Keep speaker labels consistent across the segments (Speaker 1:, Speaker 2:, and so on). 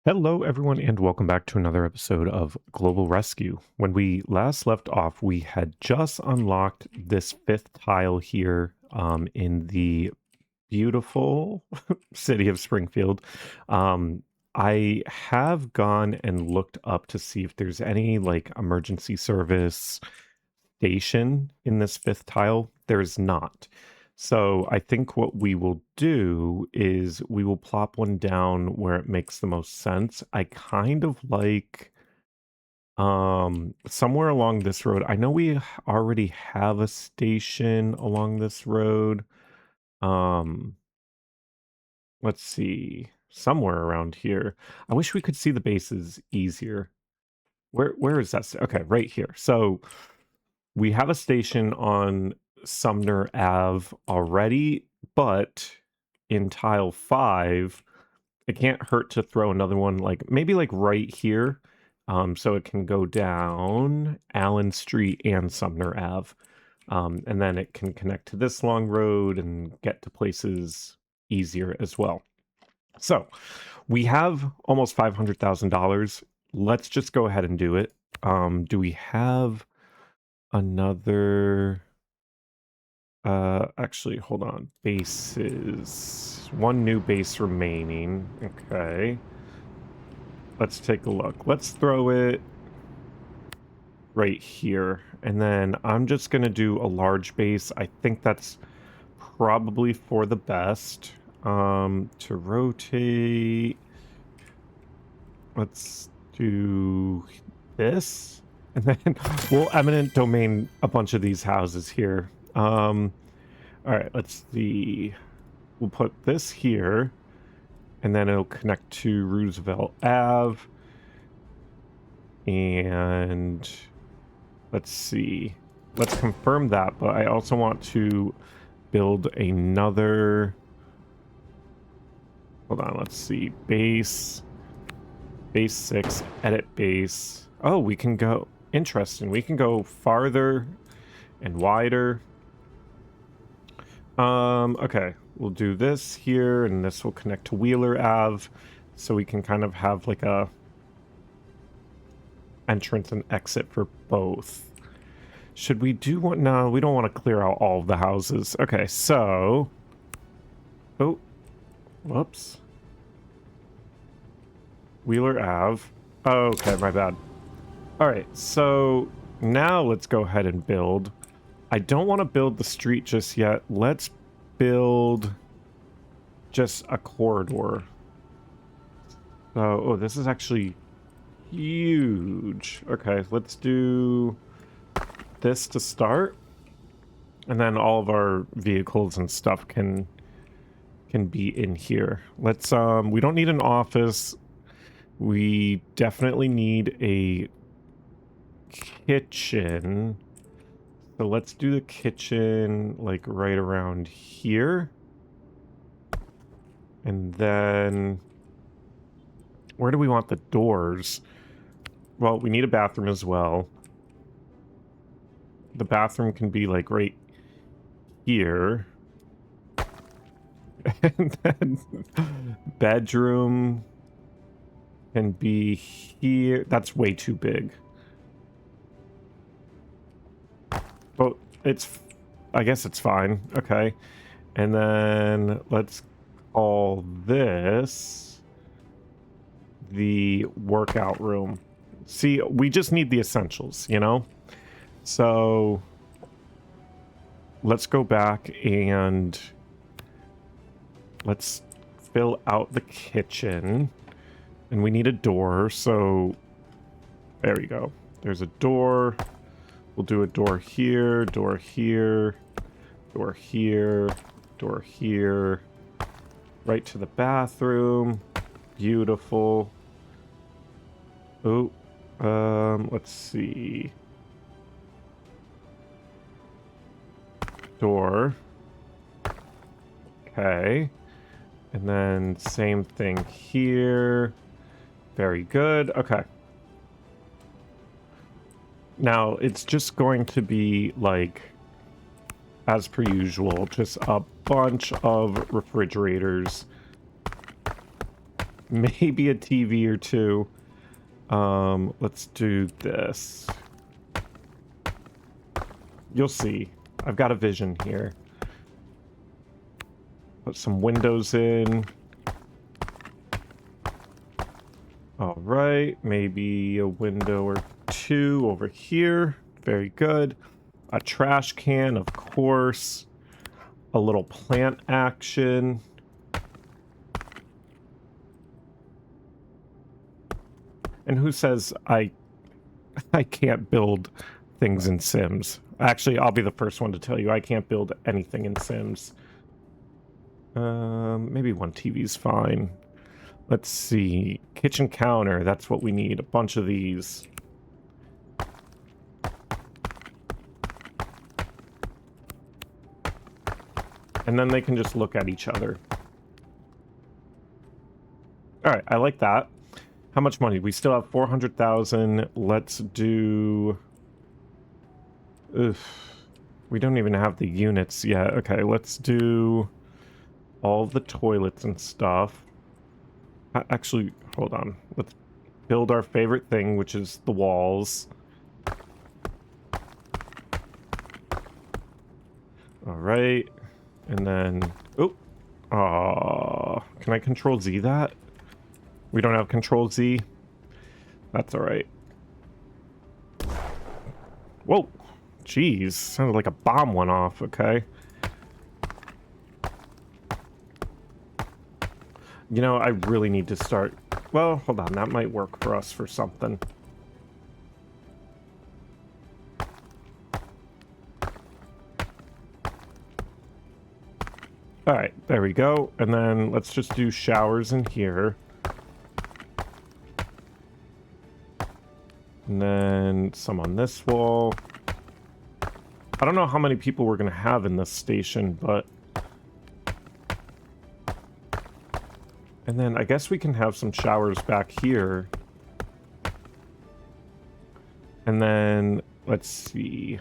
Speaker 1: Hello, everyone, and welcome back to another episode of Global Rescue. When we last left off, we had just unlocked this fifth tile here in the beautiful city of Springfield. Um, I have gone and looked up to see if there's any like emergency service station in this fifth tile. There's not. So I think what we will do is we will plop one down where it makes the most sense. I kind of like somewhere along this road. I know we already have a station along this road. Um let's see. Somewhere around here. I wish we could see the bases easier. Where is that? Okay, right here. So we have a station on Sumner Ave already, but in tile 5, it can't hurt to throw another one like maybe like right here. So it can go down Allen Street and Sumner Ave. And then it can connect to this long road and get to places easier as well. So we have almost $500,000. Let's just go ahead and do it. Do we have another actually hold on, bases, one new base remaining. Okay, let's take a look. Let's throw it right here, and then I'm just gonna do a large base. I think that's probably for the best. To rotate, let's do this, and then we'll eminent domain a bunch of these houses here. All right, let's see. We'll put this here, and then it'll connect to Roosevelt Ave. And let's see. Let's confirm that, but I also want to build another. Hold on, let's see. Base 6, edit base. Oh, we can go. Interesting. We can go farther and wider. Okay, we'll do this here, and this will connect to Wheeler Ave, so we can kind of have like a entrance and exit for both. Should we do one? No, we don't want to clear out all of the houses. Okay, so... Oh, whoops. Wheeler Ave. Oh, okay, my bad. All right, so now let's go ahead and build. I don't want to build the street just yet. Let's build just a corridor. Oh, this is actually huge. Okay, let's do this to start. And then all of our vehicles and stuff can be in here. Let's we don't need an office. We definitely need a kitchen. So let's do the kitchen like right around here. And then where do we want the doors? Well, we need a bathroom as well. The bathroom can be like right here. And then bedroom can be here. That's way too big. But I guess it's fine. Okay. And then let's call this the workout room. See, we just need the essentials, you know? So let's go back and let's fill out the kitchen. And we need a door, so there we go. There's a door. We'll do a door here, door here, door here, door here. Right to the bathroom. Beautiful. Oh, let's see. Door. Okay. And then same thing here. Very good. Okay. Now, it's just going to be like, as per usual, just a bunch of refrigerators maybe a TV or two. Let's do this. You'll see. I've got a vision here. Put some windows in. All right, maybe a window or two over here. Very good. A trash can, of course. A little plant action. And who says I can't build things in Sims? Actually, I'll be the first one to tell you I can't build anything in Sims. Maybe one TV's fine. Let's see. Kitchen counter, that's what we need. A bunch of these. And then they can just look at each other. Alright, I like that. How much money? We still have 400,000. Let's do... Oof. We don't even have the units yet. Okay, let's do all the toilets and stuff. Actually, hold on. Let's build our favorite thing, which is the walls. Alright. And then... Oh, can I control Z that? We don't have control Z? That's alright. Whoa! Jeez, sounded like a bomb went off, okay. You know, I really need to start... Well, hold on, that might work for us for something. Alright, there we go. And then let's just do showers in here. And then some on this wall. I don't know how many people we're going to have in this station, but... And then I guess we can have some showers back here. And then, let's see.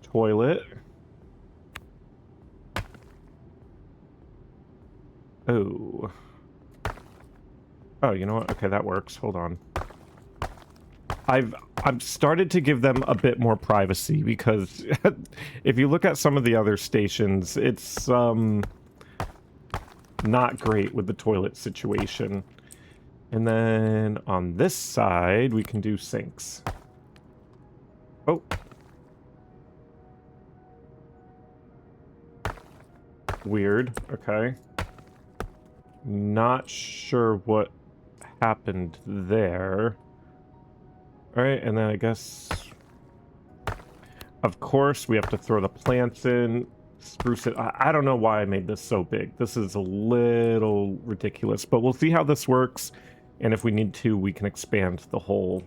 Speaker 1: Toilet. Oh. Oh, you know what? Okay, that works. Hold on. I've started to give them a bit more privacy because if you look at some of the other stations, it's not great with the toilet situation. And then on this side, we can do sinks. Oh. Weird. Okay. Not sure what happened there. Alright, and then I guess... Of course, we have to throw the plants in. Spruce it. I don't know why I made this so big. This is a little ridiculous, but we'll see how this works. And if we need to, we can expand the whole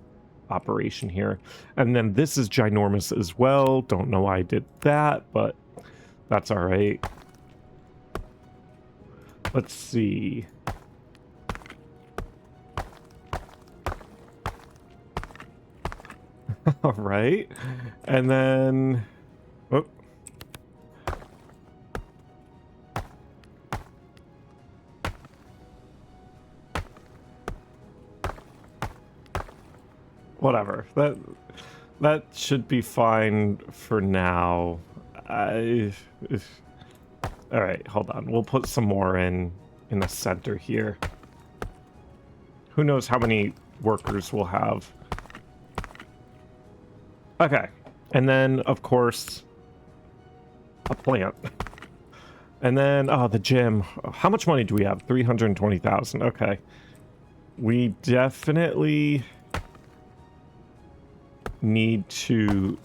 Speaker 1: operation here. And then this is ginormous as well. Don't know why I did that, but that's alright. Let's see. All right. And then... Oh. Whatever. That should be fine for now. All right, hold on. We'll put some more in the center here. Who knows how many workers we'll have. Okay. And then, of course, a plant. And then, oh, the gym. How much money do we have? 320,000. Okay. We definitely need to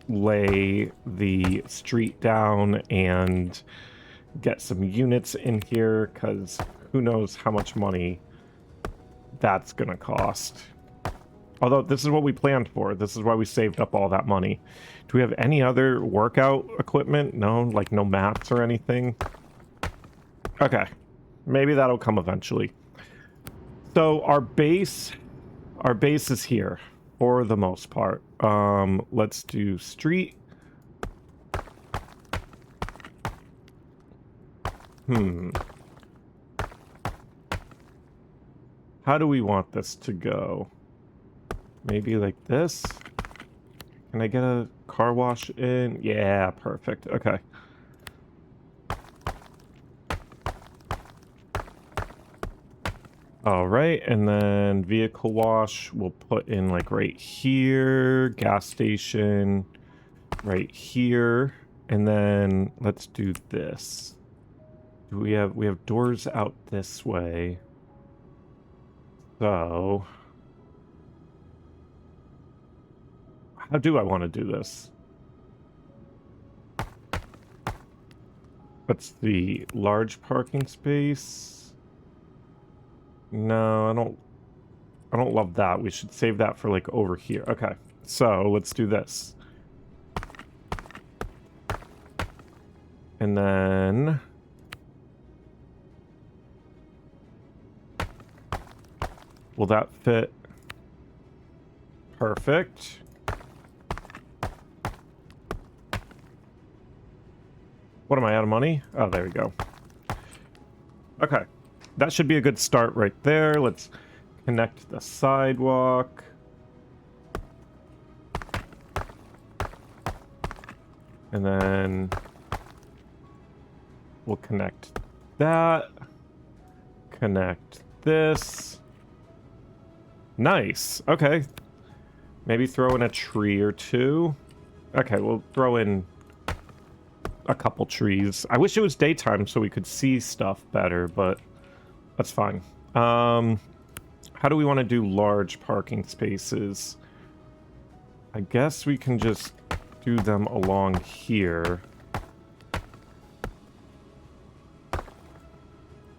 Speaker 1: lay the street down and get some units in here, because who knows how much money that's gonna cost. Although this is what we planned for. This is why we saved up all that money. Do we have any other workout equipment? No, like no mats or anything? Okay. Maybe that'll come eventually. So our base is here for the most part. Let's do street. How do we want this to go? Maybe like this? Can I get a car wash in? Yeah, perfect. Okay. All right, and then vehicle wash we'll put in like right here, gas station right here, and then let's do this. Do we have doors out this way. So how do I want to do this? What's the large parking space? No, I don't love that. We should save that for like over here. Okay. So, let's do this. And then will that fit? Perfect. What am I out of money? Oh, there we go. Okay. That should be a good start right there. Let's connect the sidewalk. And then we'll connect that. Connect this. Nice. Okay. Maybe throw in a tree or two. Okay, we'll throw in a couple trees. I wish it was daytime so we could see stuff better, but that's fine. How do we want to do large parking spaces? I guess we can just do them along here.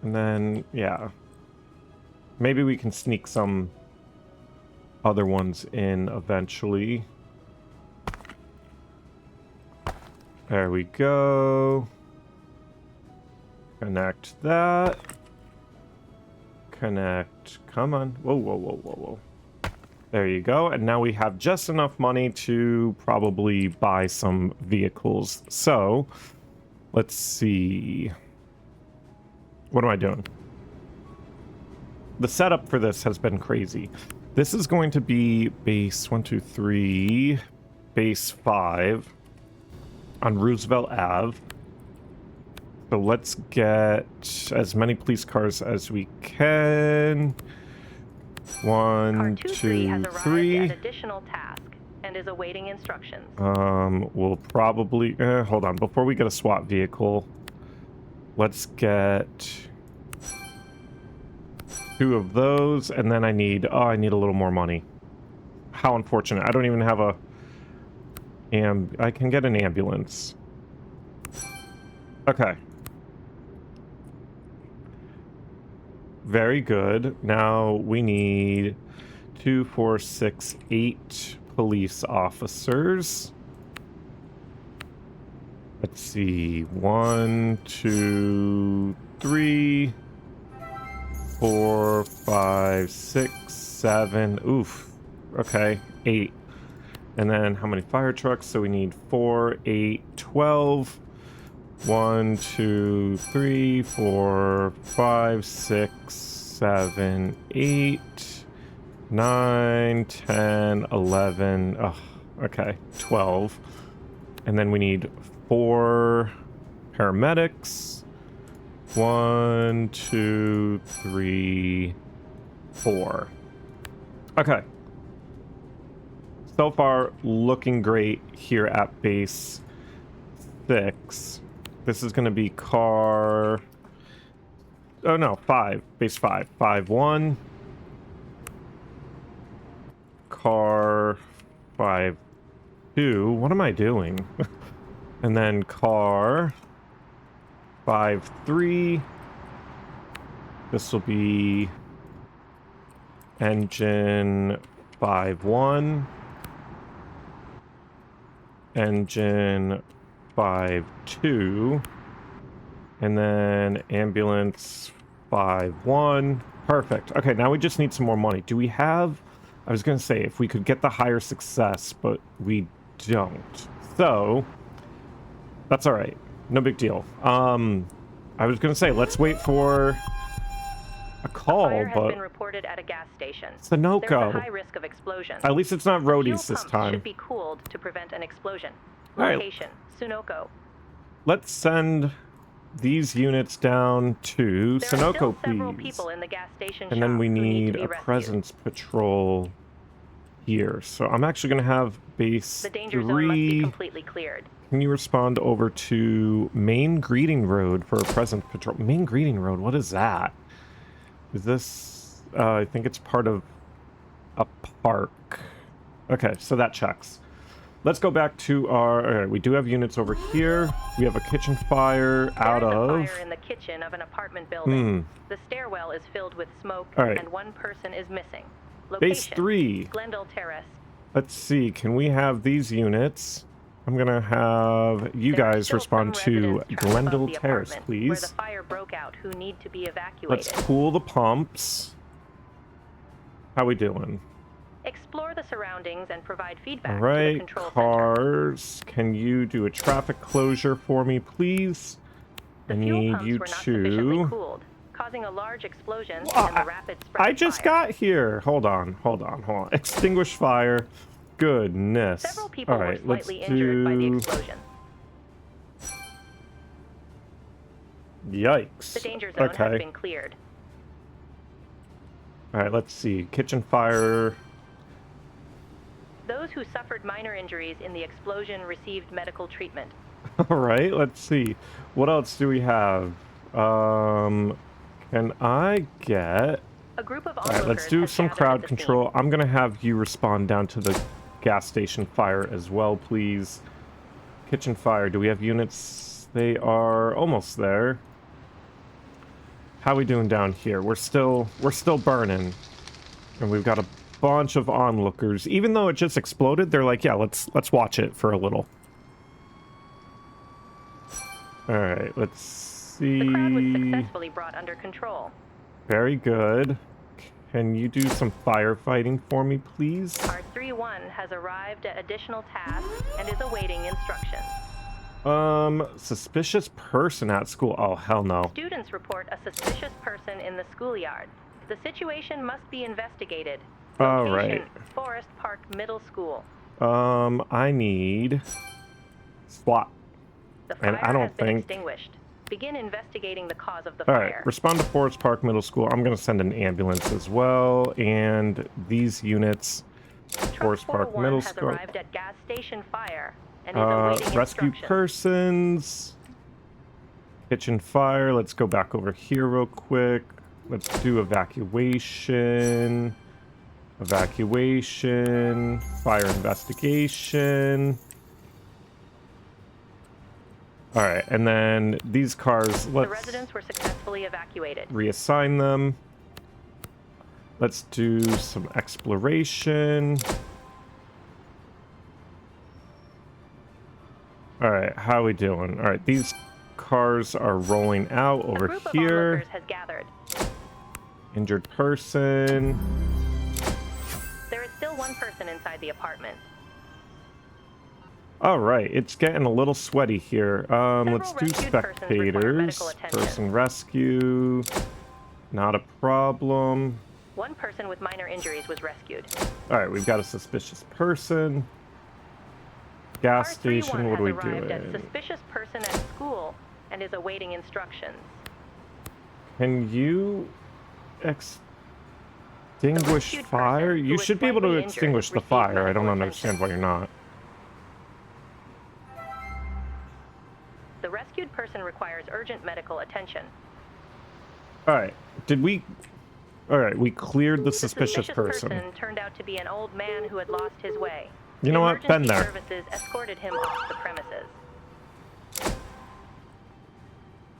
Speaker 1: And then, yeah. Maybe we can sneak some other ones in eventually. There we go. Connect that. Connect. Come on. Whoa, whoa, whoa, whoa, whoa. There you go. And now we have just enough money to probably buy some vehicles. So, let's see. What am I doing? The setup for this has been crazy. This is going to be base 1, 2, 3, base 5 on Roosevelt Ave. So let's get as many police cars as we can. 1, 2, 3.
Speaker 2: An additional task and is awaiting instructions.
Speaker 1: We'll probably hold on before we get a SWAT vehicle. Let's get 2 of those, and then I need a little more money. How unfortunate. I don't even have a I can get an ambulance. Okay. Very good. Now we need 2, 4, 6, 8 police officers. Let's see. 1, 2, 3, 4, 5, 6, 7. Oof. Okay. 8. And then how many fire trucks? So we need 4, 8, 12. 1, 2, 3, 4, 5, 6, 7, 8, 9, 10, 11. Oh, okay. 12. And then we need 4 paramedics. 1, 2, 3, 4. Okay. So far, looking great here at base 6. This is going to be car... Oh, no, 5. Base 5. 5, 1. Car 5, 2. What am I doing? And then car 5, 3. This will be engine 5, 1. Engine 5, 2. And then ambulance 5, 1. Perfect. Okay, now we just need some more money. Do we have... I was going to say, if we could get the higher success, but we don't. So, that's all right. No big deal. I was going to say, let's wait for a call. call,
Speaker 2: Fire has
Speaker 1: but
Speaker 2: been reported at a gas station. There's a
Speaker 1: Sunoco.
Speaker 2: high risk of explosion.
Speaker 1: At least it's not
Speaker 2: The fuel
Speaker 1: roadies this
Speaker 2: pumps
Speaker 1: time.
Speaker 2: should be cooled to prevent an explosion.
Speaker 1: All right.
Speaker 2: Location: Sunoco.
Speaker 1: Let's send these units down to
Speaker 2: There are still
Speaker 1: Sunoco,
Speaker 2: several
Speaker 1: please.
Speaker 2: people in the gas station
Speaker 1: And then
Speaker 2: shop
Speaker 1: we
Speaker 2: who
Speaker 1: need
Speaker 2: to be
Speaker 1: a
Speaker 2: rescued.
Speaker 1: presence patrol here. So I'm actually going to have base
Speaker 2: The danger zone must be
Speaker 1: 3.
Speaker 2: completely cleared.
Speaker 1: Can you respond over to Main Greeting Road for a presence patrol? Main Greeting Road, what is that? Is this... I think it's part of a park. Okay, so that checks. Let's go back to our... Alright, we do have units over here. We have a kitchen fire out
Speaker 2: There is
Speaker 1: of...
Speaker 2: a fire in the kitchen of an apartment building. The stairwell is filled with smoke,
Speaker 1: All right.
Speaker 2: and one person is missing.
Speaker 1: Base
Speaker 2: Location:
Speaker 1: 3.
Speaker 2: Glendale Terrace.
Speaker 1: Let's see, can we have these units? I'm gonna have you
Speaker 2: There are
Speaker 1: guys
Speaker 2: still
Speaker 1: respond
Speaker 2: some
Speaker 1: to
Speaker 2: residents trapped above
Speaker 1: Glendale
Speaker 2: the
Speaker 1: Terrace,
Speaker 2: apartment where the
Speaker 1: please.
Speaker 2: fire broke out who need to be evacuated.
Speaker 1: Let's cool the pumps. How we doing?
Speaker 2: Explore the surroundings and provide
Speaker 1: All
Speaker 2: feedback to the
Speaker 1: right,
Speaker 2: control center.
Speaker 1: cars. Can you do a traffic closure for me, please?
Speaker 2: The
Speaker 1: I
Speaker 2: fuel
Speaker 1: need
Speaker 2: pumps
Speaker 1: you
Speaker 2: were not sufficiently
Speaker 1: to.
Speaker 2: cooled, causing a large explosion
Speaker 1: Well,
Speaker 2: and the rapid spread
Speaker 1: I
Speaker 2: of
Speaker 1: just
Speaker 2: fire.
Speaker 1: got here. Hold on. Extinguish fire. Goodness.
Speaker 2: Several people
Speaker 1: All right,
Speaker 2: were
Speaker 1: let's
Speaker 2: slightly injured by the
Speaker 1: do.
Speaker 2: explosion.
Speaker 1: Yikes.
Speaker 2: The danger zone
Speaker 1: Okay.
Speaker 2: has been cleared.
Speaker 1: All right, let's see. Kitchen fire.
Speaker 2: Those who suffered minor injuries in the explosion received medical treatment.
Speaker 1: All right, let's see. What else do we have? Can I get...
Speaker 2: A group of
Speaker 1: All right, let's
Speaker 2: onlookers
Speaker 1: do
Speaker 2: have
Speaker 1: some
Speaker 2: gathered
Speaker 1: crowd
Speaker 2: at the scene.
Speaker 1: control. I'm going to have you respond down to the gas station fire as well, please. Kitchen fire. Do we have units? They are almost there. How we doing down here? We're still burning. And we've got a bunch of onlookers. Even though it just exploded, they're like, yeah, let's watch it for a little. All right, let's see.
Speaker 2: The crowd was successfully brought under control.
Speaker 1: Very good. Can you do some firefighting for me, please?
Speaker 2: Part 3-1 has arrived at additional tasks and is awaiting instructions.
Speaker 1: Suspicious person at school. Oh, hell no.
Speaker 2: Students report a suspicious person in the schoolyard. The situation must be investigated.
Speaker 1: All
Speaker 2: Location:
Speaker 1: right.
Speaker 2: Forest Park Middle School.
Speaker 1: I need SWAT.
Speaker 2: The
Speaker 1: And
Speaker 2: fire
Speaker 1: I don't
Speaker 2: has been
Speaker 1: think-
Speaker 2: extinguished. Begin investigating the cause of the
Speaker 1: All
Speaker 2: fire.
Speaker 1: right, respond to Forest Park Middle School. I'm going to send an ambulance as well. And these units,
Speaker 2: Truck
Speaker 1: Forest Park
Speaker 2: 401
Speaker 1: Middle
Speaker 2: has
Speaker 1: School.
Speaker 2: arrived at gas station fire and is awaiting
Speaker 1: Rescue
Speaker 2: instructions.
Speaker 1: persons. Kitchen fire. Let's go back over here real quick. Let's do evacuation. Evacuation. Fire investigation. All right, and then these cars,
Speaker 2: The
Speaker 1: let's
Speaker 2: residents were successfully evacuated.
Speaker 1: reassign them. Let's do some exploration. All right, how are we doing? All right, these cars are rolling out
Speaker 2: A
Speaker 1: over
Speaker 2: group of
Speaker 1: here.
Speaker 2: onlookers has gathered.
Speaker 1: Injured person.
Speaker 2: There is still one person inside the apartment.
Speaker 1: All right, it's getting a little sweaty here. Let's do
Speaker 2: rescued persons require medical
Speaker 1: spectators.
Speaker 2: attention.
Speaker 1: Person rescue. Not a problem.
Speaker 2: One person with minor injuries was rescued.
Speaker 1: All right, we've got a suspicious person. Gas
Speaker 2: R31
Speaker 1: station, what are we
Speaker 2: has arrived at
Speaker 1: doing?
Speaker 2: suspicious person at school and is awaiting instructions.
Speaker 1: Can you extinguish
Speaker 2: rescued
Speaker 1: fire?
Speaker 2: person, who
Speaker 1: You
Speaker 2: was
Speaker 1: should be able to
Speaker 2: slightly injured,
Speaker 1: extinguish the
Speaker 2: received
Speaker 1: fire. I don't
Speaker 2: medical
Speaker 1: understand why you're not.
Speaker 2: The rescued person requires urgent medical attention.
Speaker 1: All right, did we... All right, we cleared the suspicious person.
Speaker 2: Turned out to be an old man who had lost his way.
Speaker 1: You know what? Been there.
Speaker 2: Services escorted him off the premises.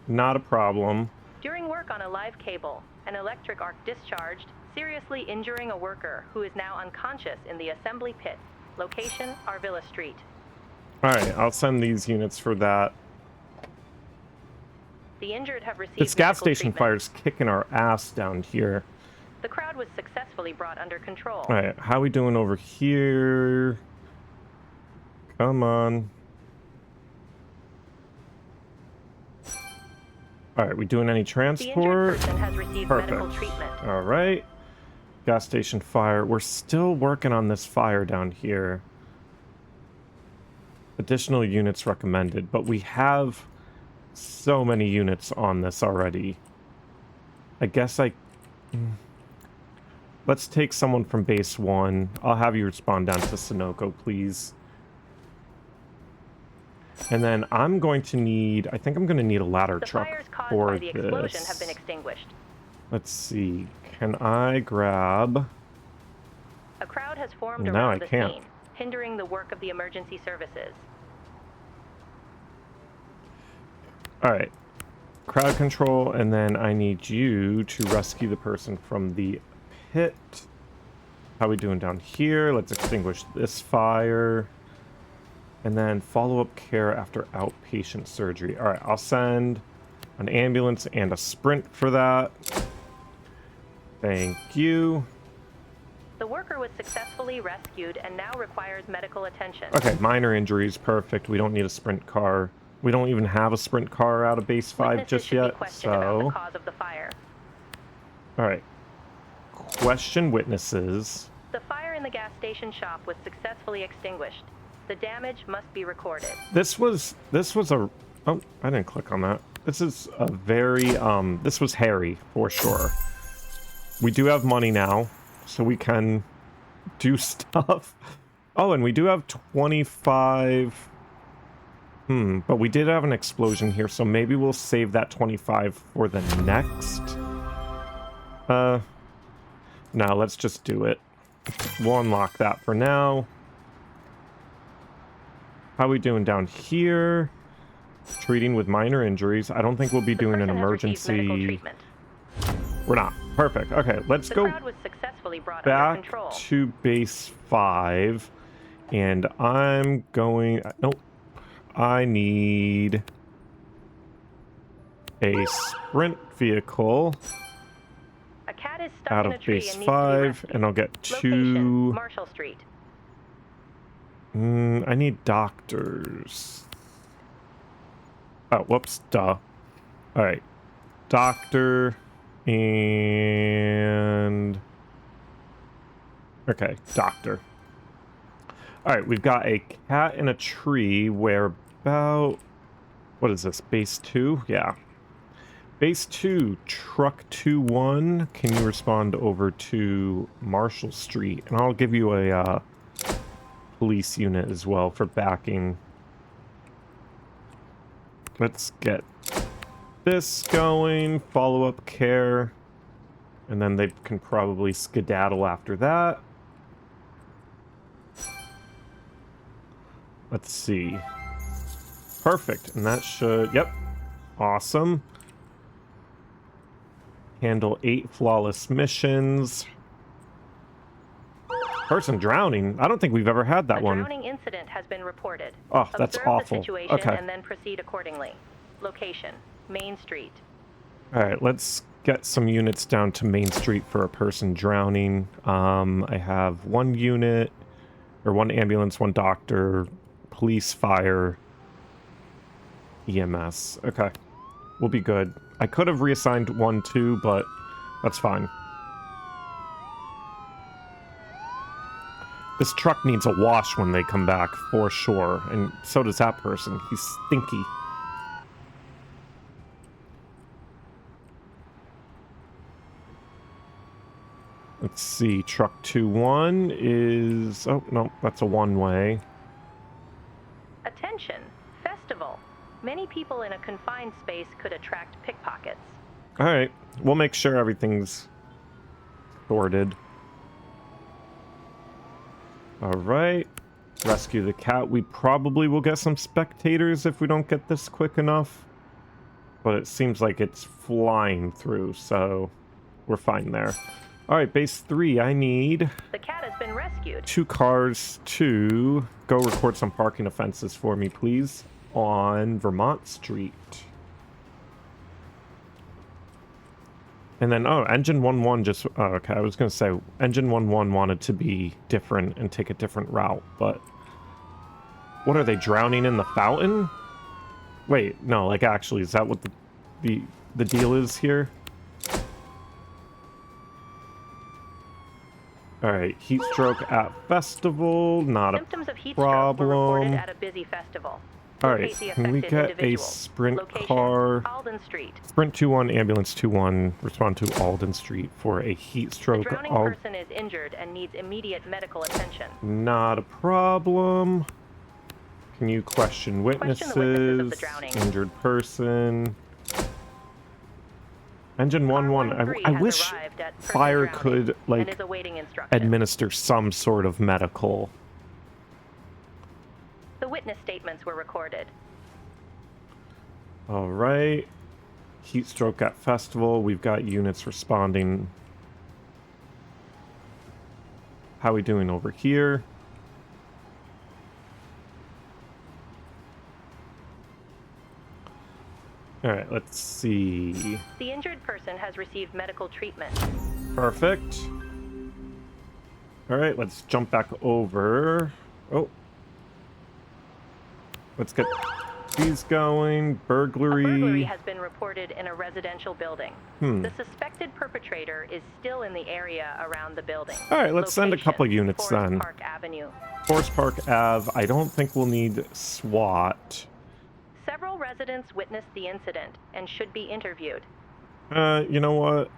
Speaker 1: Not a problem.
Speaker 2: During work on a live cable, an electric arc discharged, seriously injuring a worker who is now unconscious in the assembly pit. Location: Arvilla Street.
Speaker 1: All right, I'll send these units for that.
Speaker 2: The injured have received
Speaker 1: This gas
Speaker 2: medical
Speaker 1: station
Speaker 2: treatment.
Speaker 1: fire's kicking our ass down here.
Speaker 2: The crowd was successfully brought under control.
Speaker 1: All right, how we doing over here? Come on. All right, we doing any
Speaker 2: The injured
Speaker 1: transport?
Speaker 2: person has received medical
Speaker 1: Perfect.
Speaker 2: treatment.
Speaker 1: All right. Gas station fire. We're still working on this fire down here. Additional units recommended, but we have so many units on this already. I guess let's take someone from base 1. I'll have you respond down to Sunoco, please. And then I'm going to need, I think I'm going to need a ladder
Speaker 2: The
Speaker 1: truck
Speaker 2: fires caused
Speaker 1: for
Speaker 2: by the explosion have been
Speaker 1: this.
Speaker 2: extinguished.
Speaker 1: Let's see. Can I grab...
Speaker 2: A crowd has formed
Speaker 1: No,
Speaker 2: around
Speaker 1: I
Speaker 2: the
Speaker 1: can't.
Speaker 2: scene, hindering the work of the emergency services.
Speaker 1: All right. Crowd control, and then I need you to rescue the person from the pit. How we doing down here? Let's extinguish this fire. And then follow-up care after outpatient surgery. All right, I'll send an ambulance and a sprint for that. Thank you.
Speaker 2: The worker was successfully rescued and now requires medical attention.
Speaker 1: Okay, minor injuries, perfect. We don't need a sprint car. We don't even have a sprint car out of base 5
Speaker 2: Witnesses
Speaker 1: just
Speaker 2: should be
Speaker 1: yet,
Speaker 2: questioned about
Speaker 1: so...
Speaker 2: the cause of the fire.
Speaker 1: All right. Question witnesses.
Speaker 2: The fire in the gas station shop was successfully extinguished. The damage must be recorded.
Speaker 1: This was a... Oh, I didn't click on that. This is a very, this was hairy, for sure. We do have money now, so we can do stuff. Oh, and we do have 25... but we did have an explosion here, so maybe we'll save that 25 for the next. No, let's just do it. We'll unlock that for now. How we doing down here? Treating with minor injuries. I don't think we'll be
Speaker 2: The
Speaker 1: doing an
Speaker 2: person has received medical
Speaker 1: emergency.
Speaker 2: treatment.
Speaker 1: We're not. Perfect. Okay, let's
Speaker 2: The
Speaker 1: go
Speaker 2: crowd was successfully brought under
Speaker 1: back
Speaker 2: control.
Speaker 1: to base 5. And I'm going... Nope. I need a sprint vehicle
Speaker 2: A cat is stuck
Speaker 1: out
Speaker 2: in a
Speaker 1: of
Speaker 2: tree
Speaker 1: base
Speaker 2: and needs to be
Speaker 1: 5,
Speaker 2: rescued.
Speaker 1: and I'll get
Speaker 2: Location,
Speaker 1: 2...
Speaker 2: Marshall Street.
Speaker 1: I need doctors. Oh, whoops, duh. Alright. Doctor and... Okay, doctor. Alright, we've got a cat in a tree where about... What is this, base 2? Yeah. Base 2, truck 2-1. Can you respond over to Marshall Street? And I'll give you a police unit as well for backing. Let's get this going. Follow-up care. And then they can probably skedaddle after that. Let's see. Perfect. And that should... Yep. Awesome. Handle 8 flawless missions. Person drowning? I don't think we've ever had that
Speaker 2: A
Speaker 1: one.
Speaker 2: drowning incident has been reported.
Speaker 1: Oh, that's
Speaker 2: Observe
Speaker 1: awful.
Speaker 2: the situation
Speaker 1: Okay.
Speaker 2: and then proceed accordingly. Location, Main Street.
Speaker 1: Alright, let's get some units down to Main Street for a person drowning. I have 1 unit, or 1 ambulance, 1 doctor, police, fire, EMS. Okay, we'll be good. I could have reassigned 1 too, but that's fine. This truck needs a wash when they come back, for sure. And so does that person. He's stinky. Let's see. Truck 2-1 is... Oh, no. That's a one-way.
Speaker 2: Attention! Festival. Many people in a confined space could attract pickpockets.
Speaker 1: Alright. We'll make sure everything's sorted. Alright. Rescue the cat. We probably will get some spectators if we don't get this quick enough. But it seems like it's flying through, so we're fine there. Alright, base 3. I need
Speaker 2: The cat has been rescued.
Speaker 1: 2 cars to go record some parking offenses for me, please, on Vermont Street. And then, oh, Engine 1-1 just... Oh, okay, I was going to say, Engine 1-1 wanted to be different and take a different route, but... What, are they drowning in the fountain? Wait, no, like, actually, is that what the the deal is here. All right, heat stroke at festival, not
Speaker 2: Symptoms of heat
Speaker 1: problem.
Speaker 2: stroke were reported at a busy festival.
Speaker 1: All right,
Speaker 2: Locate the
Speaker 1: can we
Speaker 2: affected
Speaker 1: get a
Speaker 2: individual.
Speaker 1: sprint
Speaker 2: Location,
Speaker 1: car?
Speaker 2: Alden Street.
Speaker 1: Sprint 2-1, ambulance 2-1, respond to Alden Street for a heat
Speaker 2: The
Speaker 1: stroke.
Speaker 2: drowning person is injured and needs immediate medical attention.
Speaker 1: Not a problem. Can you question witnesses?
Speaker 2: the witnesses of the drowning.
Speaker 1: Injured person. Engine 1-1. I wish fire could, like, administer some sort of medical.
Speaker 2: The witness statements were recorded.
Speaker 1: All right. Heat stroke at festival. We've got units responding. How are we doing over here? All right, let's see.
Speaker 2: The injured person has received medical treatment.
Speaker 1: Perfect. All right, let's jump back over. Oh. Let's get these going.
Speaker 2: A burglary
Speaker 1: Burglary.
Speaker 2: has been reported in a residential building. The suspected perpetrator is still in the area around the building.
Speaker 1: All right, let's send a
Speaker 2: Location,
Speaker 1: couple units
Speaker 2: Forest
Speaker 1: then.
Speaker 2: Park Avenue.
Speaker 1: Forest Park Ave. I don't think we'll need SWAT.
Speaker 2: Several residents witnessed the incident and should be interviewed.
Speaker 1: You know what?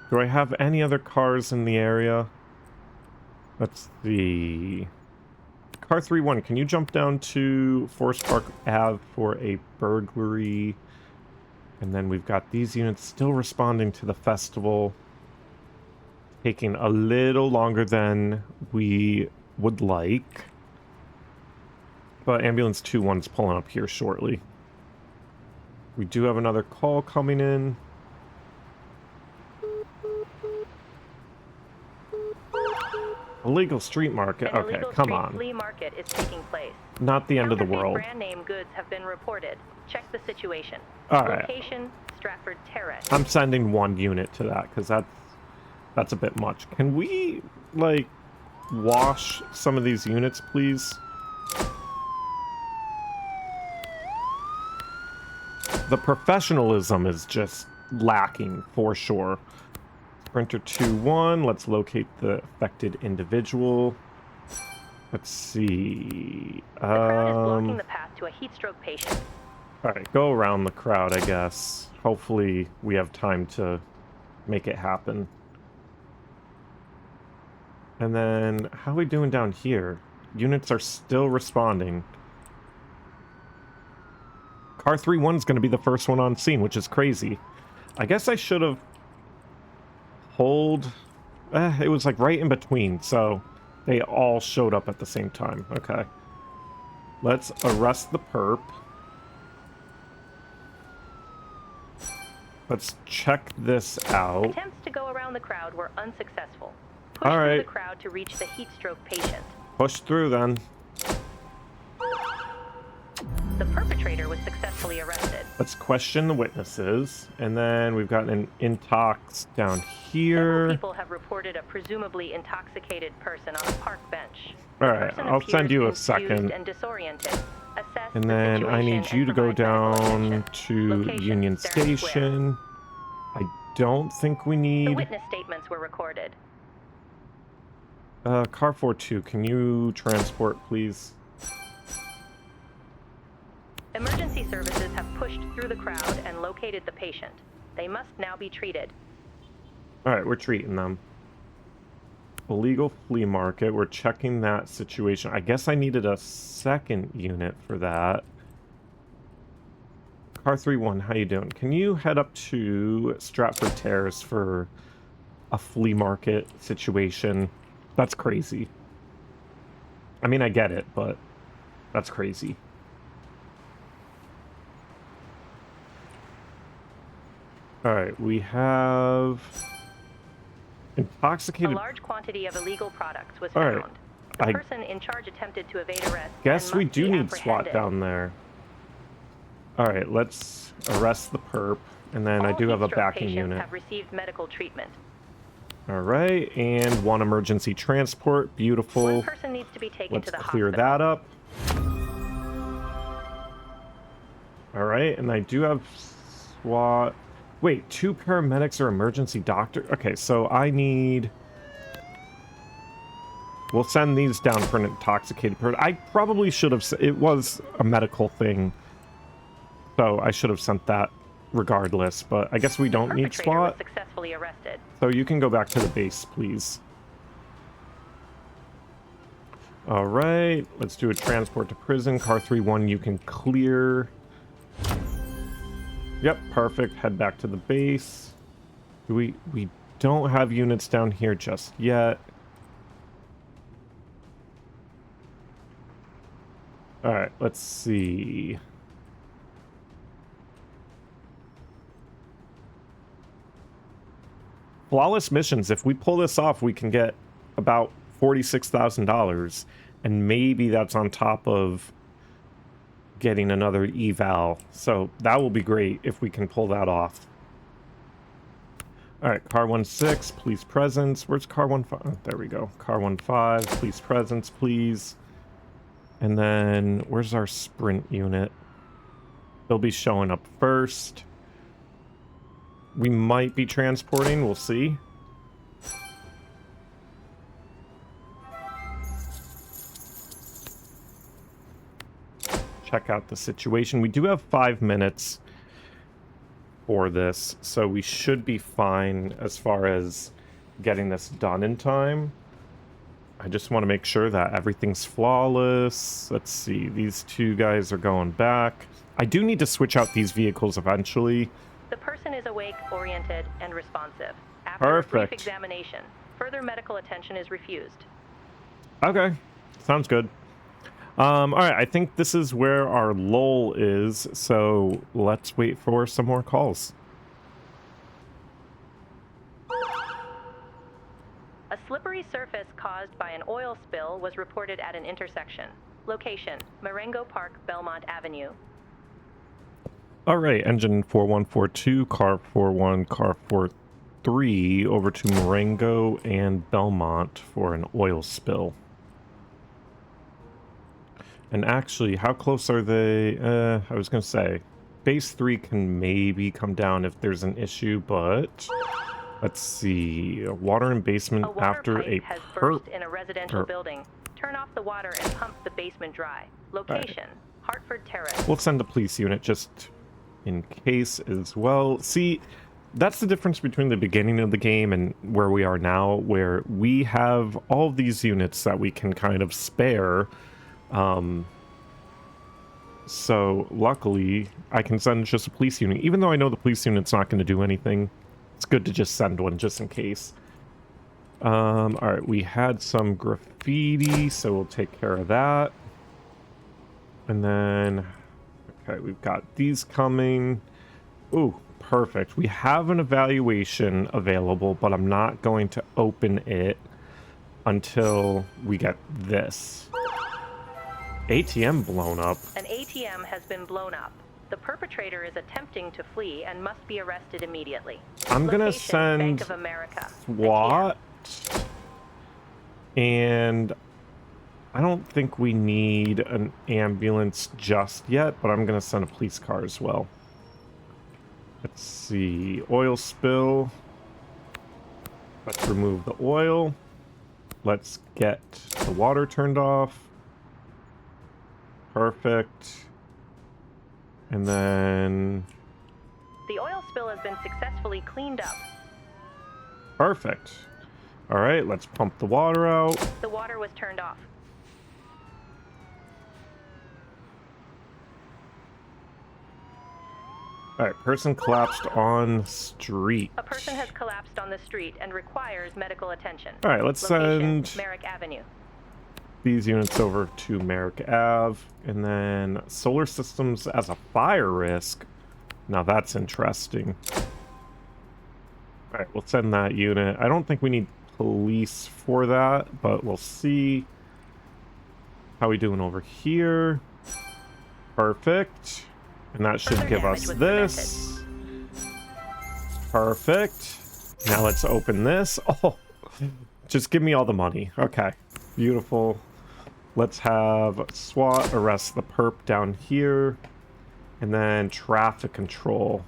Speaker 1: Do I have any other cars in the area? Let's see. Car 3-1, can you jump down to Forest Park Ave for a burglary? And then we've got these units still responding to the festival. Taking a little longer than we would like. But ambulance 2-1's pulling up here shortly. We do have another call coming in. Illegal street market.
Speaker 2: An
Speaker 1: Okay,
Speaker 2: illegal
Speaker 1: come
Speaker 2: street
Speaker 1: on.
Speaker 2: flea market is taking place.
Speaker 1: Not the end of the
Speaker 2: Counterfeit
Speaker 1: world.
Speaker 2: brand name goods have been reported. Check the situation.
Speaker 1: All right.
Speaker 2: Location: Stratford Terrace.
Speaker 1: I'm sending one unit to that because that's a bit much. Can we, like, wash some of these units, please? The professionalism is just lacking for sure. Sprinter 2-1, let's locate the affected individual. Let's see.
Speaker 2: The crowd is blocking the path to a heat stroke patient.
Speaker 1: Alright, go around the crowd, I guess. Hopefully we have time to make it happen. And then, how are we doing down here? Units are still responding. Car 3-1 is going to be the first one on scene, which is crazy. I guess I should have it was like right in between, so they all showed up at the same time. Okay. Let's arrest the perp. Let's check this out.
Speaker 2: Attempts to go around the crowd were unsuccessful. Push
Speaker 1: All
Speaker 2: through
Speaker 1: right.
Speaker 2: the crowd to reach the heat stroke patient.
Speaker 1: Push through then.
Speaker 2: The perpetrator was successfully arrested.
Speaker 1: Let's question the witnesses. And then we've got an intox down
Speaker 2: Several
Speaker 1: here.
Speaker 2: people have reported a presumably intoxicated person on a park bench.
Speaker 1: All
Speaker 2: The
Speaker 1: right,
Speaker 2: person
Speaker 1: I'll send you a
Speaker 2: appears confused
Speaker 1: second.
Speaker 2: and disoriented. Assess
Speaker 1: And
Speaker 2: the
Speaker 1: then I need
Speaker 2: situation
Speaker 1: you
Speaker 2: and
Speaker 1: to go
Speaker 2: provide medical
Speaker 1: down
Speaker 2: attention.
Speaker 1: to
Speaker 2: Location,
Speaker 1: Union
Speaker 2: Sarah Square.
Speaker 1: Station. I don't think we
Speaker 2: The
Speaker 1: need...
Speaker 2: witness statements were recorded.
Speaker 1: Car 4-2, can you transport, please?
Speaker 2: Emergency services have pushed through the crowd and located the patient. They must now be treated.
Speaker 1: Alright, we're treating them. Illegal flea market, we're checking that situation. I guess I needed a second unit for that. Car 3-1, how you doing? Can you head up to Stratford Terrace for a flea market situation? That's crazy. I mean, I get it, but that's crazy. Alright, we have
Speaker 2: A
Speaker 1: intoxicated...
Speaker 2: large quantity of illegal products was
Speaker 1: All right.
Speaker 2: found. The
Speaker 1: I
Speaker 2: person in charge attempted to evade arrest.
Speaker 1: guess
Speaker 2: and
Speaker 1: we
Speaker 2: must
Speaker 1: do
Speaker 2: be
Speaker 1: need SWAT
Speaker 2: apprehended.
Speaker 1: down there. Alright, let's arrest the perp. And then I
Speaker 2: All
Speaker 1: do have a
Speaker 2: heat stroke
Speaker 1: backing
Speaker 2: patients
Speaker 1: unit.
Speaker 2: have received medical treatment.
Speaker 1: Alright, and one emergency transport. Beautiful.
Speaker 2: One person needs to be taken
Speaker 1: Let's
Speaker 2: to the
Speaker 1: clear
Speaker 2: hospital.
Speaker 1: that up. Alright, and I do have SWAT. Wait, 2 paramedics or emergency doctor? Okay, so I need... We'll send these down for an intoxicated person. I probably should have... It was a medical thing, so I should have sent that regardless, but I guess we don't need SWAT.
Speaker 2: Was successfully arrested.
Speaker 1: So you can go back to the base, please. All right, let's do a transport to prison. Car 3-1, you can clear. Yep, perfect. Head back to the base. We don't have units down here just yet. All right, let's see. Flawless missions. If we pull this off, we can get about $46,000, and maybe that's on top of getting another eval. So that will be great if we can pull that off. All right, car 1-6, police presence. Where's car 1-5? Oh, there we go. Car 1-5, police presence, please. And then where's our sprint unit? They'll be showing up first. We might be transporting, we'll see. Check out the situation. We do have 5 minutes for this, so we should be fine as far as getting this done in time. I just want to make sure that everything's flawless. Let's see, these 2 guys are going back. I do need to switch out these vehicles eventually.
Speaker 2: The person is awake, oriented, and responsive. After a brief
Speaker 1: Perfect.
Speaker 2: examination, further medical attention is refused.
Speaker 1: Okay, sounds good. All right, I think this is where our lull is, so let's wait for some more calls.
Speaker 2: A slippery surface caused by an oil spill was reported at an intersection. Location, Marengo Park, Belmont Avenue.
Speaker 1: All right, engine 4142, car 41, car 43, over to Marengo and Belmont for an oil spill. And actually, how close are they? I was going to say, base 3 can maybe come down if there's an issue, but let's see. Water in basement
Speaker 2: A water
Speaker 1: after
Speaker 2: pipe
Speaker 1: a
Speaker 2: has burst in a residential building. Turn off the water and pump the basement dry. Location, Hartford Terrace.
Speaker 1: We'll send a police unit just in case as well. See, that's the difference between the beginning of the game and where we are now, where we have all of these units that we can kind of spare. So luckily I can send just a police unit, even though I know the police unit's not going to do anything. It's good to just send one just in case. All right, we had some graffiti, so we'll take care of that. And then, okay, we've got these coming. Ooh, perfect. We have an evaluation available, but I'm not going to open it until we get this. ATM blown up.
Speaker 2: An ATM has been blown up. The perpetrator is attempting to flee and must be arrested immediately.
Speaker 1: I'm gonna
Speaker 2: Location,
Speaker 1: send
Speaker 2: Bank of America.
Speaker 1: SWAT, and I don't think we need an ambulance just yet, but I'm gonna send a police car as well. Let's see, oil spill. Let's remove the oil. Let's get the water turned off. Perfect. And then...
Speaker 2: The oil spill has been successfully cleaned up.
Speaker 1: Perfect. All right, let's pump the water out.
Speaker 2: The water was turned off.
Speaker 1: All right, person collapsed on street.
Speaker 2: A person has collapsed on the street and requires medical attention.
Speaker 1: All right, let's
Speaker 2: Location,
Speaker 1: send
Speaker 2: Merrick Avenue.
Speaker 1: these units over to Merrick Ave. And then solar systems as a fire risk. Now that's interesting. All right, we'll send that unit. I don't think we need police for that, but we'll see. How we doing over here? Perfect. And that should
Speaker 2: Further
Speaker 1: give
Speaker 2: damage
Speaker 1: us
Speaker 2: was
Speaker 1: this. Perfect. Now let's open this. Oh, just give me all the money. Okay, beautiful. Let's have SWAT arrest the perp down here. And then traffic control.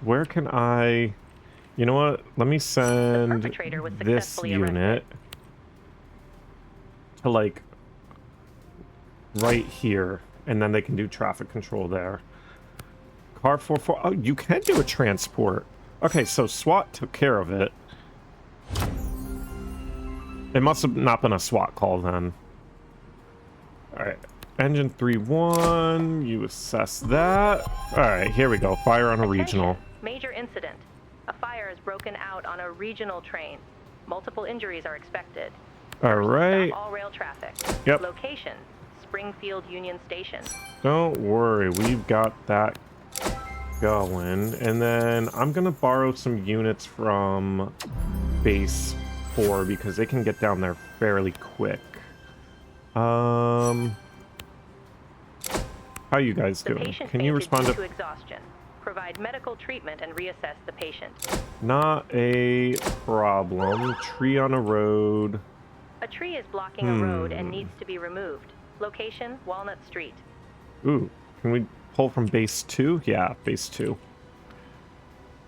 Speaker 1: Where can I... You know what? Let me send
Speaker 2: perpetrator was
Speaker 1: this
Speaker 2: successfully
Speaker 1: unit to, like, right here. And then they can do traffic control there. Car 44... Oh, you can do a transport. Okay, so SWAT took care of it. It must have not been a SWAT call then. Alright. Engine 3-1. You assess that. Alright, here we go. Fire on a regional.
Speaker 2: Attention. Major incident. A fire has broken out on a regional train. Multiple injuries are expected.
Speaker 1: Alright.
Speaker 2: Stop all rail traffic.
Speaker 1: Yep.
Speaker 2: Location, Springfield Union Station.
Speaker 1: Don't worry, we've got that going. And then I'm gonna borrow some units from base 4 because they can get down there fairly quick. How you guys
Speaker 2: The
Speaker 1: doing?
Speaker 2: patient
Speaker 1: Can you
Speaker 2: fainted
Speaker 1: respond
Speaker 2: due
Speaker 1: to...
Speaker 2: to exhaustion. Provide medical treatment and reassess the patient.
Speaker 1: Not a problem. Tree on a road.
Speaker 2: A tree is blocking a road and needs to be removed. Location, Walnut Street.
Speaker 1: Ooh, can we pull from base 2? Yeah, base 2.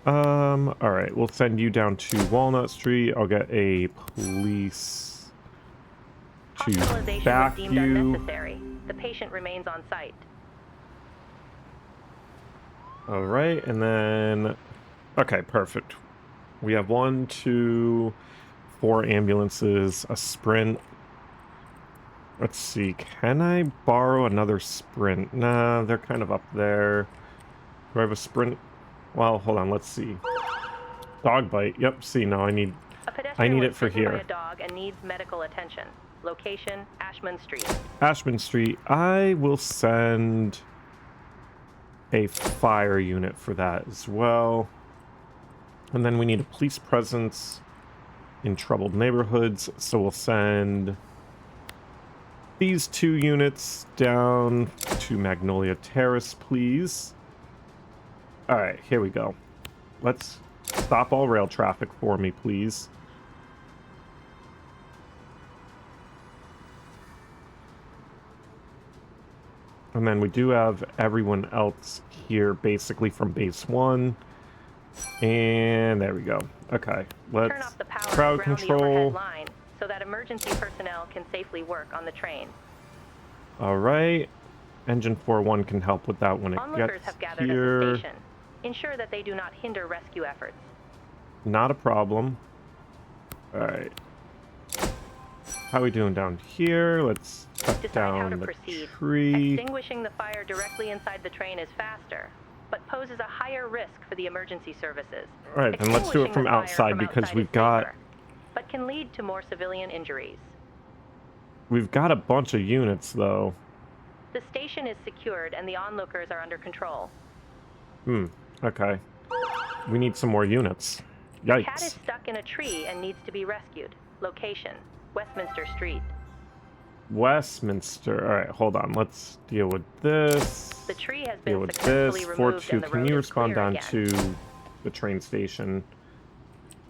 Speaker 1: Alright, we'll send you down to Walnut Street. I'll get a police to
Speaker 2: Hospitalization
Speaker 1: back
Speaker 2: was deemed
Speaker 1: you.
Speaker 2: unnecessary. The patient remains on site.
Speaker 1: Alright, and then... Okay, perfect. We have 1, 2, 4 ambulances, a sprint. Let's see, can I borrow another sprint? Nah, they're kind of up there. Do I have a sprint? Well, hold on, let's see. Dog bite. Yep, see, no, I need
Speaker 2: A pedestrian
Speaker 1: it
Speaker 2: was
Speaker 1: for
Speaker 2: bitten by
Speaker 1: here.
Speaker 2: a dog and needs medical attention. Location, Ashman Street.
Speaker 1: Ashman Street. I will send a fire unit for that as well. And then we need a police presence in troubled neighborhoods, so we'll send these 2 units down to Magnolia Terrace, please. Alright, here we go. Let's stop all rail traffic for me, please. And then we do have everyone else here, basically from base 1. And there we go. Okay,
Speaker 2: Turn
Speaker 1: let's
Speaker 2: off the power
Speaker 1: crowd
Speaker 2: and ground the
Speaker 1: control.
Speaker 2: overhead line so that emergency personnel can safely work on the train.
Speaker 1: Alright. Engine 4-1 can help with that when it
Speaker 2: Onlookers
Speaker 1: gets
Speaker 2: have gathered
Speaker 1: here.
Speaker 2: at the station. Ensure that they do not hinder rescue efforts.
Speaker 1: Not a problem. Alright. How we doing down here? Let's cut
Speaker 2: Decide how
Speaker 1: down
Speaker 2: to
Speaker 1: the
Speaker 2: proceed.
Speaker 1: tree.
Speaker 2: Extinguishing the fire directly inside the train is faster, but poses a higher risk for the emergency services.
Speaker 1: Alright, then let's do it
Speaker 2: Extinguishing
Speaker 1: from
Speaker 2: the fire
Speaker 1: outside
Speaker 2: from
Speaker 1: because
Speaker 2: outside
Speaker 1: we've
Speaker 2: is
Speaker 1: got
Speaker 2: safer, but can lead to more civilian injuries.
Speaker 1: a bunch of units though.
Speaker 2: The station is secured and the onlookers are under control.
Speaker 1: Okay. We need some more units.
Speaker 2: The cat is
Speaker 1: Yikes.
Speaker 2: stuck in a tree and needs to be rescued. Location, Westminster Street.
Speaker 1: Westminster. Alright, hold on. Let's deal with this.
Speaker 2: The tree has
Speaker 1: Deal
Speaker 2: been
Speaker 1: with
Speaker 2: successfully
Speaker 1: this.
Speaker 2: removed
Speaker 1: 4-2,
Speaker 2: and the
Speaker 1: can
Speaker 2: road
Speaker 1: you
Speaker 2: is
Speaker 1: respond
Speaker 2: clear
Speaker 1: down
Speaker 2: again.
Speaker 1: to the train station?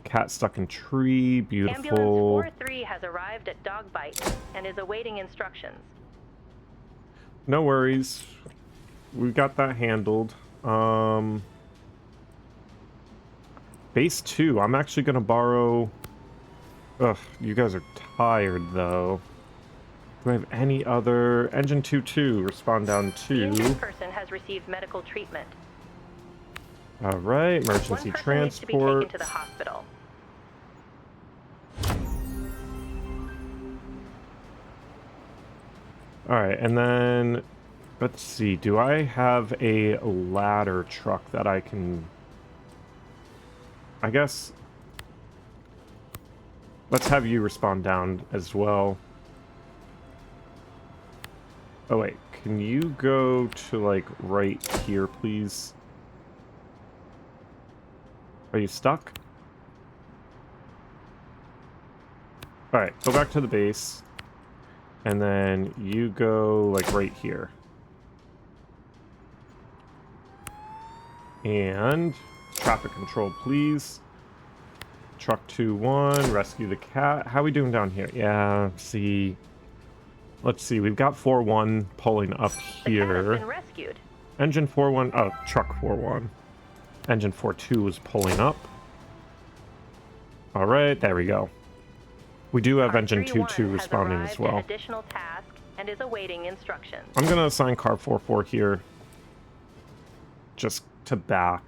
Speaker 1: Cat stuck in tree.
Speaker 2: Ambulance
Speaker 1: Beautiful.
Speaker 2: 4-3 has arrived at Dog Bite and is awaiting instructions.
Speaker 1: No worries. We got that handled. Base 2. I'm actually gonna borrow... Ugh, you guys are tired though. Do I have any other... Engine 2-2, respond down
Speaker 2: The
Speaker 1: 2.
Speaker 2: injured person has received medical treatment.
Speaker 1: Alright,
Speaker 2: One
Speaker 1: emergency
Speaker 2: person needs to be
Speaker 1: transport.
Speaker 2: taken to the hospital.
Speaker 1: Alright, and then... Let's see, do I have a ladder truck that I can... I guess... Let's have you respond down as well. Oh wait, can you go to like right here, please? Are you stuck? Alright, go back to the base. And then you go like right here. And traffic control, please. Truck 2-1, rescue the cat. How are we doing down here? Yeah, see. Let's see, we've got 4-1 pulling up
Speaker 2: The cat has
Speaker 1: here.
Speaker 2: been rescued.
Speaker 1: Engine 4-1, oh, truck 4-1. Engine 4.2 is pulling up. All right, there we go. We do have Engine 2.2 responding as well.
Speaker 2: Additional task and is awaiting instructions.
Speaker 1: I'm going to assign car 4.4 here just to back.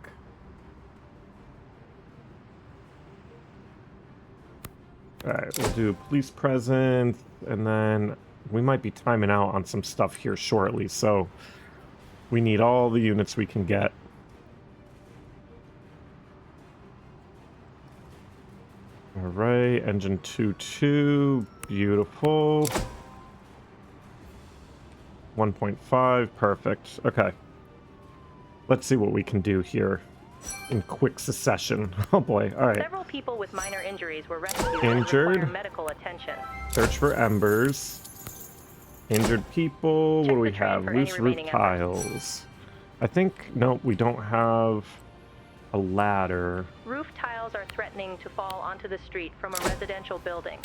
Speaker 1: All right, we'll do police presence, and then we might be timing out on some stuff here shortly, so we need all the units we can get. All right, engine 2.2, beautiful. 1.5, perfect. Okay. Let's see what we can do here in quick succession. Oh boy, all right.
Speaker 2: Several people with minor injuries were rescued
Speaker 1: Injured.
Speaker 2: and require medical attention.
Speaker 1: Search for embers. Injured people.
Speaker 2: Check
Speaker 1: What do we
Speaker 2: the train
Speaker 1: have?
Speaker 2: for any
Speaker 1: Loose roof
Speaker 2: remaining
Speaker 1: tiles. I think, no, we don't have a ladder.
Speaker 2: Roof tiles are threatening to fall onto the street from a residential building.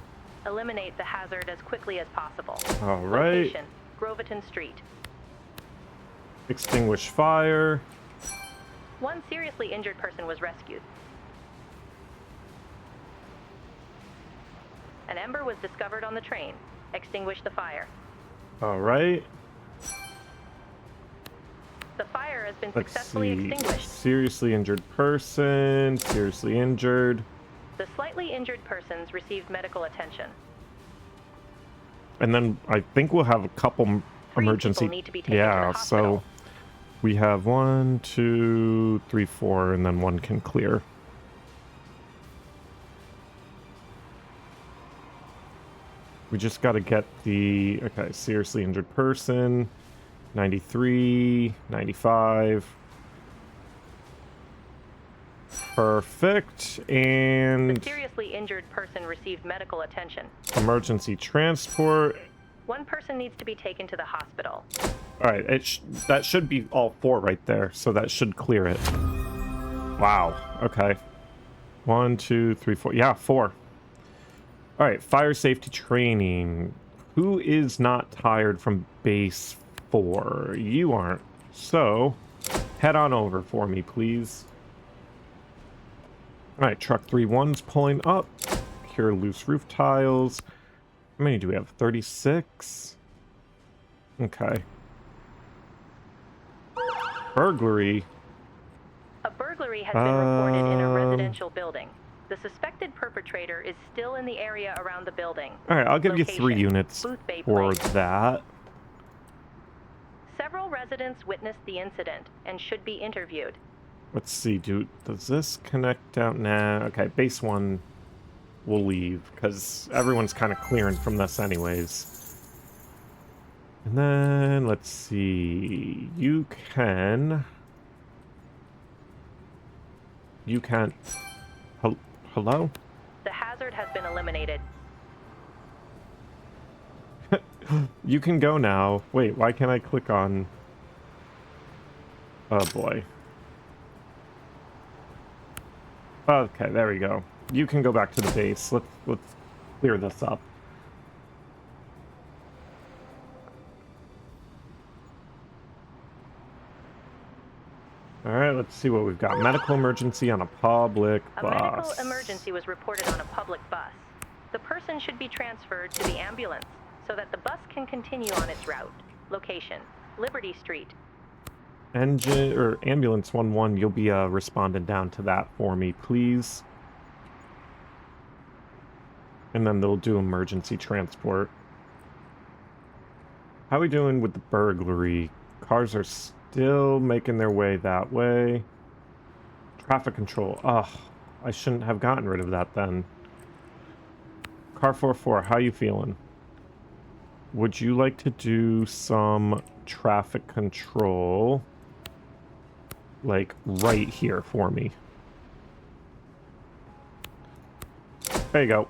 Speaker 2: Eliminate the hazard as quickly as possible.
Speaker 1: All right.
Speaker 2: Location, Groveton Street.
Speaker 1: Extinguish fire.
Speaker 2: One seriously injured person was rescued. An ember was discovered on the train. Extinguish the fire.
Speaker 1: All right.
Speaker 2: The fire has been
Speaker 1: Let's
Speaker 2: successfully
Speaker 1: see.
Speaker 2: extinguished.
Speaker 1: Seriously injured person. Seriously injured.
Speaker 2: The slightly injured persons received medical attention.
Speaker 1: And then I think we'll have a couple
Speaker 2: 3
Speaker 1: emergency.
Speaker 2: people need to be taken to the
Speaker 1: Yeah,
Speaker 2: hospital.
Speaker 1: so we have 1, 2, 3, 4, and then 1 can clear. We just got to get the, okay, seriously injured person, 93, 95. Perfect.
Speaker 2: The
Speaker 1: And
Speaker 2: seriously injured person received medical attention.
Speaker 1: emergency transport.
Speaker 2: One person needs to be taken to the hospital.
Speaker 1: All right, that should be all 4 right there, so that should clear it. Wow, okay. 1, 2, 3, 4. Yeah, 4. All right, fire safety training. Who is not tired from base 4? You aren't. So, head on over for me, please. All right, truck 3-1's pulling up. Cure loose roof tiles. How many do we have? 36? Okay. Burglary.
Speaker 2: A burglary has been reported in a residential building. The suspected perpetrator is still in the area around the building.
Speaker 1: All right, I'll give you 3
Speaker 2: Location,
Speaker 1: units
Speaker 2: Booth Bay
Speaker 1: for
Speaker 2: Place.
Speaker 1: that.
Speaker 2: Several residents witnessed the incident and should be interviewed.
Speaker 1: Let's see, does this connect down? Nah, okay, base 1 will leave, because everyone's kind of clearing from this anyways. And then, let's see, you can't, hello?
Speaker 2: The hazard has been eliminated.
Speaker 1: You can go now. Wait, why can't I click on? Oh boy. Okay, there we go. You can go back to the base. Let's clear this up. All right, let's see what we've got. Medical emergency on a public
Speaker 2: A
Speaker 1: bus.
Speaker 2: medical emergency was reported on a public bus. The person should be transferred to the ambulance so that the bus can continue on its route. Location, Liberty Street.
Speaker 1: Engine or ambulance 1-1, you'll be responding down to that for me, please. And then they'll do emergency transport. How are we doing with the burglary? Cars are still making their way that way. Traffic control. Ugh, I shouldn't have gotten rid of that then. Car 4-4, how you feeling? Would you like to do some traffic control? Like right here for me. There you go.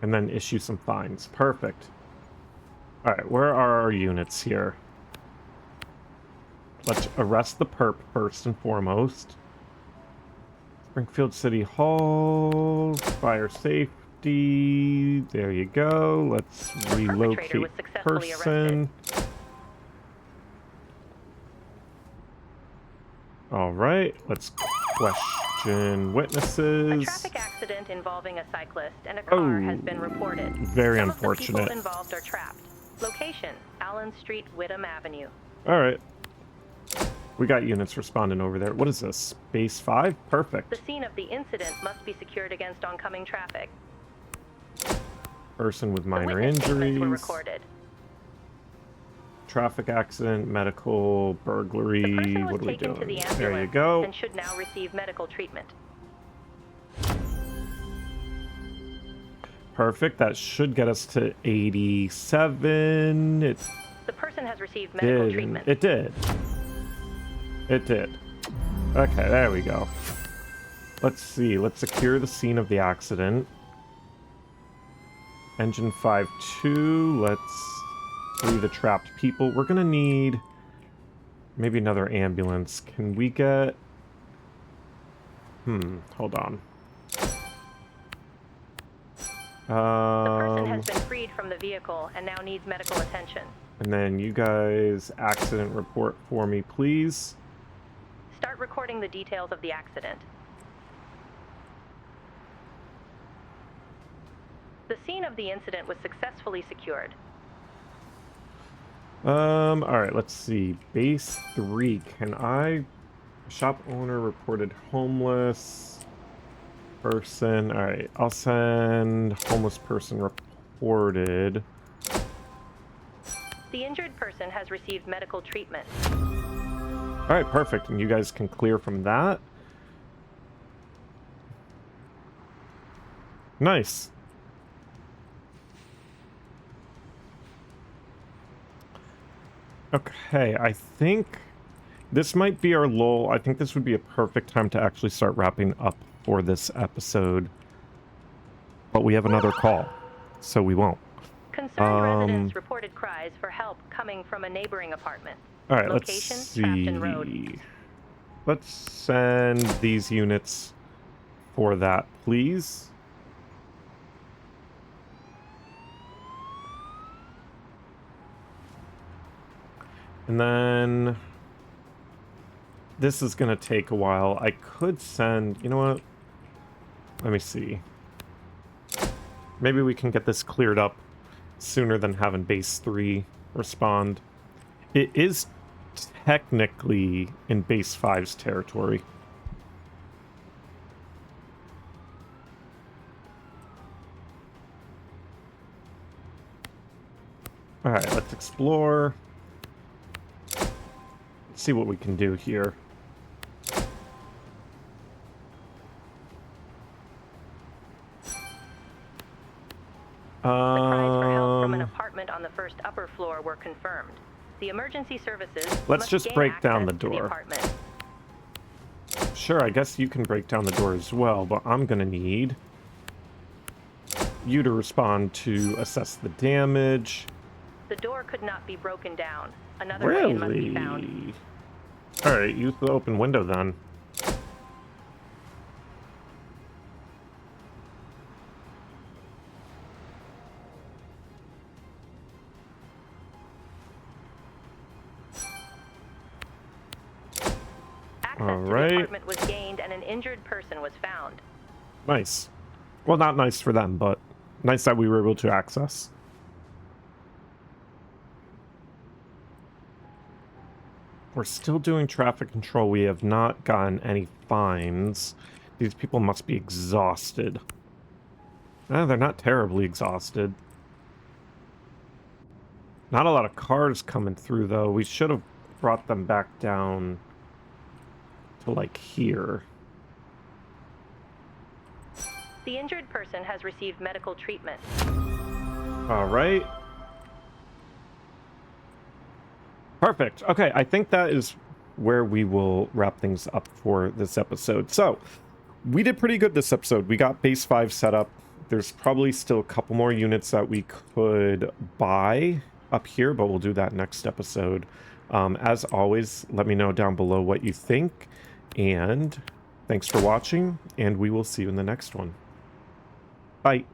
Speaker 1: And then issue some fines. Perfect. Alright, where are our units here? Let's arrest the perp first and foremost. Springfield City Hall. Fire safety. There you go. Let's relocate
Speaker 2: was successfully
Speaker 1: person. All right, let's question
Speaker 2: A
Speaker 1: witnesses.
Speaker 2: traffic accident involving a cyclist and a car has been reported.
Speaker 1: Very
Speaker 2: Some of the
Speaker 1: unfortunate.
Speaker 2: people involved are trapped. Location, Allen Street, Whittam Avenue.
Speaker 1: All right. We got units responding over there. What is this? Base 5? Perfect.
Speaker 2: The scene of the incident must be secured against oncoming traffic.
Speaker 1: Person with
Speaker 2: The
Speaker 1: minor
Speaker 2: witness statements
Speaker 1: injuries.
Speaker 2: were recorded.
Speaker 1: Traffic accident, medical,
Speaker 2: The
Speaker 1: burglary.
Speaker 2: person was
Speaker 1: What are we
Speaker 2: taken to
Speaker 1: doing?
Speaker 2: the ambulance
Speaker 1: There you go.
Speaker 2: and should now receive medical treatment.
Speaker 1: Perfect. That should get us to 87. It
Speaker 2: The person has received medical
Speaker 1: did.
Speaker 2: treatment.
Speaker 1: It did. It did. Okay, there we go. Let's see. Let's secure the scene of the accident. Engine 5-2. Let's free the trapped people. We're gonna need maybe another ambulance. Can we get... hold on.
Speaker 2: The person has been freed from the vehicle and now needs medical attention.
Speaker 1: And then you guys accident report for me, please.
Speaker 2: Start recording the details of the accident. The scene of the incident was successfully secured.
Speaker 1: All right, let's see. Base 3. Can I... Shop owner reported homeless person. All right, I'll send homeless person reported.
Speaker 2: The injured person has received medical treatment.
Speaker 1: All right, perfect. And you guys can clear from that. Nice. Okay, I think this might be our lull. I think this would be a perfect time to actually start wrapping up for this episode. But we have another call, so we won't.
Speaker 2: Concerned residents reported cries for help coming from a neighboring apartment.
Speaker 1: All right,
Speaker 2: Location,
Speaker 1: let's
Speaker 2: Trafton Road.
Speaker 1: see. Let's send these units for that, please. And then this is going to take a while. I could send, you know what? Let me see. Maybe we can get this cleared up sooner than having base 3 respond. It is technically in base 5's territory. All right, let's explore. Let's see what we can do here.
Speaker 2: The cries for help from an apartment on the first upper floor were confirmed. The emergency services
Speaker 1: Let's
Speaker 2: must
Speaker 1: just
Speaker 2: gain
Speaker 1: break down the
Speaker 2: access to
Speaker 1: door.
Speaker 2: apartment.
Speaker 1: Sure, I guess you can break down the door as well, but I'm gonna need you to respond to assess the damage.
Speaker 2: The door could not be broken down. Another way must be found.
Speaker 1: Really? Alright, use the open window then.
Speaker 2: Access to
Speaker 1: Alright.
Speaker 2: the apartment was gained and an injured person was found.
Speaker 1: Nice. Well, not nice for them, but nice that we were able to access. We're still doing traffic control. We have not gotten any fines. These people must be exhausted. They're not terribly exhausted. Not a lot of cars coming through, though. We should have brought them back down to, like, here.
Speaker 2: The injured person has received medical treatment.
Speaker 1: All right. Perfect. Okay, I think that is where we will wrap things up for this episode. So, we did pretty good this episode. We got base 5 set up. There's probably still a couple more units that we could buy up here, but we'll do that next episode. As always, let me know down below what you think. And thanks for watching, and we will see you in the next one. Bye.